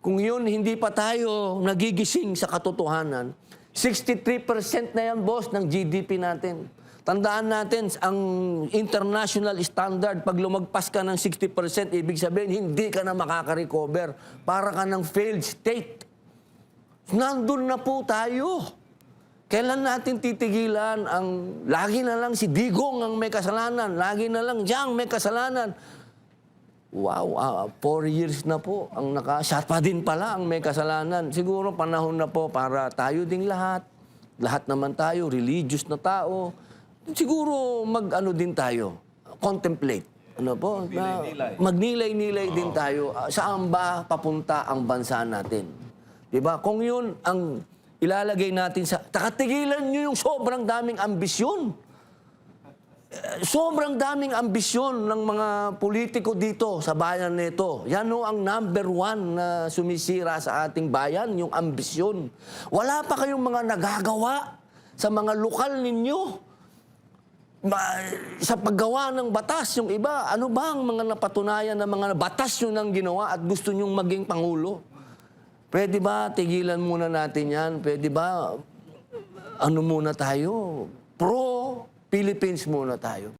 Kung yun, hindi pa tayo nagigising sa katotohanan, 63% na yan, boss, ng GDP natin. Tandaan natin, ang international standard, pag lumagpas ka ng 60%, ibig sabihin, hindi ka na makaka-recover. Para ka ng failed state. Nandun na po tayo. Kailan natin titigilan ang lagi na lang si Digong ang may kasalanan, lagi na lang Jiang may kasalanan. Wow, 4 years na po ang siya pa din pala ang may kasalanan. Siguro panahon na po para tayo ding lahat naman tayo, religious na tao, siguro mag-ano din tayo, contemplate. Ano po? Magnilay-nilay din tayo. Saan ba papunta ang bansa natin? Diba? Kung yun ang ilalagay natin sa... Takatigilan nyo yung sobrang daming ambisyon. Sobrang daming ambisyon ng mga politiko dito sa bayan nito. Yan o ang #1 na sumisira sa ating bayan, yung ambisyon. Wala pa kayong mga nagagawa sa mga lokal ninyo. Sa paggawa ng batas, yung iba, ano ba ang mga napatunayan na mga batas nyo nang ginawa at gusto nyong maging Pangulo? Pwede ba tigilan muna natin yan? Pwede ba ano muna tayo? Pro-Philippines muna tayo.